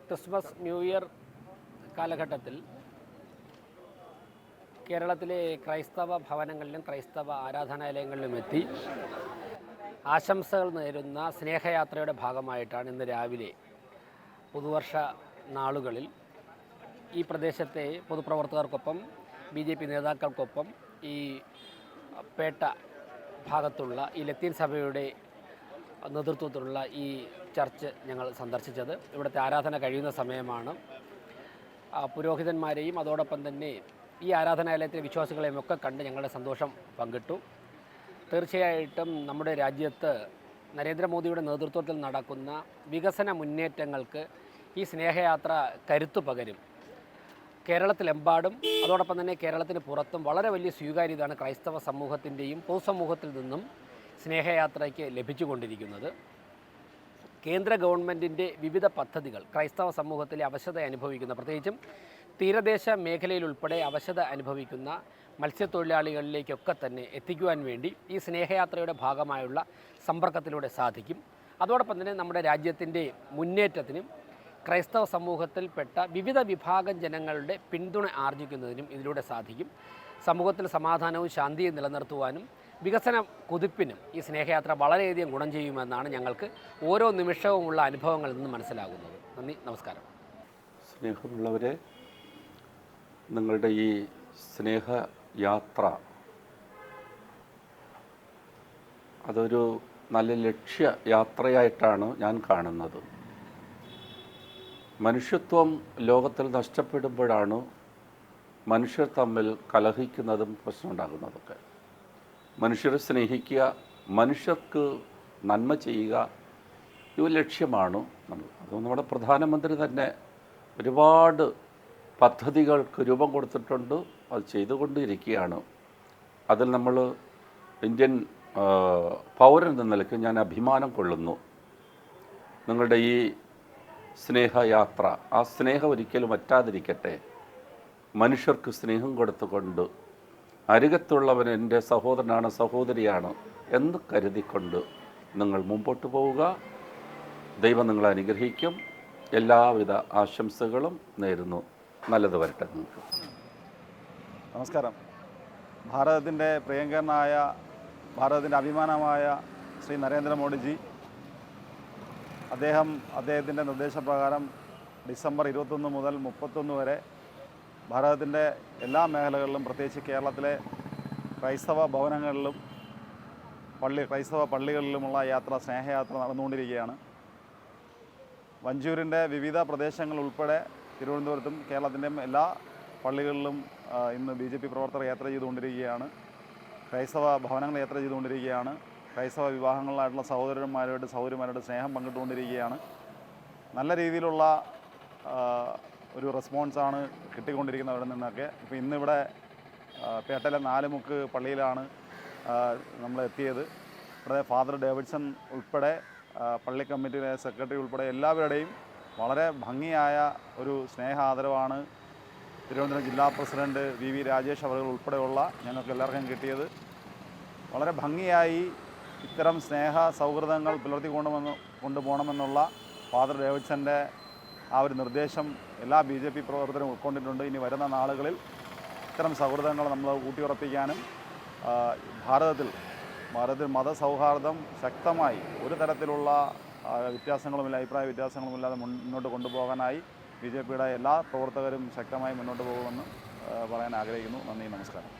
Christmas new year കാലഘട്ടത്തിൽ കേരളത്തിലെ ക്രൈസ്തവ ഭവനങ്ങളിലും ക്രൈസ്തവ ആരാധനാലയങ്ങളിലും എത്തി ആശംസകൾ നേരുന്ന സ്നേഹയാത്രയുടെ ഭാഗമായിട്ടാണ് ഇന്ന് രാവിലെ പുതുവർഷ നാളുകളിൽ ഈ പ്രദേശത്തെ പൊതുപ്രവർത്തകർക്കൊപ്പം BJP നേതാക്കൾക്കൊപ്പം ഈ പേട്ട ഭാഗത്തുള്ള ഈ ലത്തീൻ സഭയുടെ നേതൃത്വത്തിലുള്ള ഈ ചർച്ച് ഞങ്ങൾ സന്ദർശിച്ചത്. ഇവിടുത്തെ ആരാധന കഴിയുന്ന സമയമാണ്. പുരോഹിതന്മാരെയും അതോടൊപ്പം തന്നെ ഈ ആരാധനാലയത്തിലെ വിശ്വാസികളെയും ഒക്കെ കണ്ട് ഞങ്ങളുടെ സന്തോഷം പങ്കിട്ടു. തീർച്ചയായിട്ടും നമ്മുടെ രാജ്യത്ത് നരേന്ദ്രമോദിയുടെ നേതൃത്വത്തിൽ നടക്കുന്ന വികസന മുന്നേറ്റങ്ങൾക്ക് ഈ സ്നേഹയാത്ര കരുത്തു പകരും. കേരളത്തിലെമ്പാടും അതോടൊപ്പം തന്നെ കേരളത്തിന് പുറത്തും വളരെ വലിയ സ്വീകാര്യതയാണ് ക്രൈസ്തവ സമൂഹത്തിൻ്റെയും പൊതുസമൂഹത്തിൽ നിന്നും സ്നേഹയാത്രയ്ക്ക് ലഭിച്ചുകൊണ്ടിരിക്കുന്നത്. കേന്ദ്ര ഗവൺമെൻറ്റിൻ്റെ വിവിധ പദ്ധതികൾ ക്രൈസ്തവ സമൂഹത്തിലെ അവശത അനുഭവിക്കുന്ന, പ്രത്യേകിച്ചും തീരദേശ മേഖലയിലുൾപ്പെടെ അവശത അനുഭവിക്കുന്ന മത്സ്യത്തൊഴിലാളികളിലേക്കൊക്കെ തന്നെ എത്തിക്കുവാൻ വേണ്ടി ഈ സ്നേഹയാത്രയുടെ ഭാഗമായുള്ള സമ്പർക്കത്തിലൂടെ സാധിക്കും. അതോടൊപ്പം തന്നെ നമ്മുടെ രാജ്യത്തിൻ്റെ മുന്നേറ്റത്തിനും ക്രൈസ്തവ സമൂഹത്തിൽപ്പെട്ട വിവിധ വിഭാഗം ജനങ്ങളുടെ പിന്തുണ ആർജിക്കുന്നതിനും ഇതിലൂടെ സാധിക്കും. സമൂഹത്തിൽ സമാധാനവും ശാന്തിയും നിലനിർത്തുവാനും വികസന കുതിപ്പിനും ഈ സ്നേഹയാത്ര വളരെയധികം ഗുണം ചെയ്യുമെന്നാണ് ഞങ്ങൾക്ക് ഓരോ നിമിഷവുമുള്ള അനുഭവങ്ങളിൽ നിന്ന് മനസ്സിലാകുന്നത്. നന്ദി, നമസ്കാരം. സ്നേഹമുള്ളവരെ, നിങ്ങളുടെ ഈ സ്നേഹയാത്ര അതൊരു നല്ല ലക്ഷ്യയാത്രയായിട്ടാണ് ഞാൻ കാണുന്നത്. മനുഷ്യത്വം ലോകത്തിൽ നഷ്ടപ്പെടുമ്പോഴാണ് മനുഷ്യർ തമ്മിൽ കലഹിക്കുന്നതും പ്രശ്നമുണ്ടാകുന്നതൊക്കെ. മനുഷ്യരെ സ്നേഹിക്കുക, മനുഷ്യർക്ക് നന്മ ചെയ്യുക, ഈ ലക്ഷ്യമാണ് നമ്മൾ. അത് നമ്മുടെ പ്രധാനമന്ത്രി തന്നെ ഒരുപാട് പദ്ധതികൾക്ക് രൂപം കൊടുത്തിട്ടുണ്ട്, അത് ചെയ്തുകൊണ്ടിരിക്കുകയാണ്. അതിൽ നമ്മൾ ഇന്ത്യൻ പൗരൻ എന്ന നിലയ്ക്ക് ഞാൻ അഭിമാനം കൊള്ളുന്നു. നിങ്ങളുടെ ഈ സ്നേഹയാത്ര, ആ സ്നേഹം ഒരിക്കലും വറ്റാതിരിക്കട്ടെ. മനുഷ്യർക്ക് സ്നേഹം കൊടുത്തുകൊണ്ട് അരികത്തുള്ളവൻ എൻ്റെ സഹോദരനാണ്, സഹോദരിയാണ് എന്ന് കരുതിക്കൊണ്ട് നിങ്ങൾ മുമ്പോട്ട് പോവുക. ദൈവം നിങ്ങളെ അനുഗ്രഹിക്കും. എല്ലാവിധ ആശംസകളും നേരുന്നു. നല്ലത് വരട്ടെ നിങ്ങൾക്ക്. നമസ്കാരം. ഭാരതത്തിൻ്റെ പ്രിയങ്കരനായ, ഭാരതത്തിൻ്റെ അഭിമാനമായ ശ്രീ നരേന്ദ്രമോദിജി, അദ്ദേഹത്തിൻ്റെ നിർദ്ദേശപ്രകാരം ഡിസംബർ 21 മുതൽ 31 വരെ ഭാരതത്തിൻ്റെ എല്ലാ മേഖലകളിലും, പ്രത്യേകിച്ച് കേരളത്തിലെ ക്രൈസ്തവ ഭവനങ്ങളിലും ക്രൈസ്തവ പള്ളികളിലുമുള്ള സ്നേഹയാത്ര നടന്നുകൊണ്ടിരിക്കുകയാണ്. വഞ്ചൂരിൻ്റെ വിവിധ പ്രദേശങ്ങൾ ഉൾപ്പെടെ തിരുവനന്തപുരത്തും കേരളത്തിൻ്റെയും എല്ലാ പള്ളികളിലും ഇന്ന് BJP പ്രവർത്തകർ യാത്ര ചെയ്തുകൊണ്ടിരിക്കുകയാണ്. ക്രൈസ്തവ ഭവനങ്ങൾ യാത്ര ചെയ്തുകൊണ്ടിരിക്കുകയാണ്. ക്രൈസ്തവ വിവാഹങ്ങളിലായിട്ടുള്ള സഹോദരിമാരോട് സ്നേഹം പങ്കിട്ടുകൊണ്ടിരിക്കുകയാണ്. നല്ല രീതിയിലുള്ള ഒരു റെസ്പോൺസാണ് കിട്ടിക്കൊണ്ടിരിക്കുന്നത് അവിടെ നിന്നൊക്കെ. ഇപ്പോൾ ഇന്നിവിടെ പേട്ടയിലെ നാലുമുക്ക് പള്ളിയിലാണ് നമ്മൾ എത്തിയത്. ഇവിടെ ഫാദർ ഡേവിഡ്സൺ ഉൾപ്പെടെ പള്ളി കമ്മിറ്റിയിലെ സെക്രട്ടറി ഉൾപ്പെടെ എല്ലാവരുടെയും വളരെ ഭംഗിയായ ഒരു സ്നേഹ ആദരവാണ് തിരുവനന്തപുരം ജില്ലാ പ്രസിഡന്റ് VV രാജേഷ് അവർ ഉൾപ്പെടെയുള്ള ഞങ്ങൾക്ക് എല്ലാവർക്കും കിട്ടിയത്. വളരെ ഭംഗിയായി ഇത്തരം സ്നേഹ സൗഹൃദങ്ങൾ കൊണ്ടുപോകണമെന്നുള്ള ഫാദർ ഡേവിഡ്സൻ്റെ ആ ഒരു നിർദ്ദേശം എല്ലാ BJP പ്രവർത്തകരും ഉൾക്കൊണ്ടിട്ടുണ്ട്. ഇനി വരുന്ന നാളുകളിൽ ഇത്തരം സൗഹൃദങ്ങൾ നമ്മൾ ഊട്ടിയുറപ്പിക്കാനും ഭാരതത്തിൽ മതസൗഹാർദ്ദം ശക്തമായി ഒരു തരത്തിലുള്ള വ്യത്യാസങ്ങളുമില്ല, അഭിപ്രായ വ്യത്യാസങ്ങളുമില്ലാതെ മുന്നോട്ട് കൊണ്ടുപോകാനായി BJPയുടെ എല്ലാ പ്രവർത്തകരും ശക്തമായി മുന്നോട്ട് പോകുമെന്ന് പറയാൻ ആഗ്രഹിക്കുന്നു. നന്ദി, നമസ്കാരം.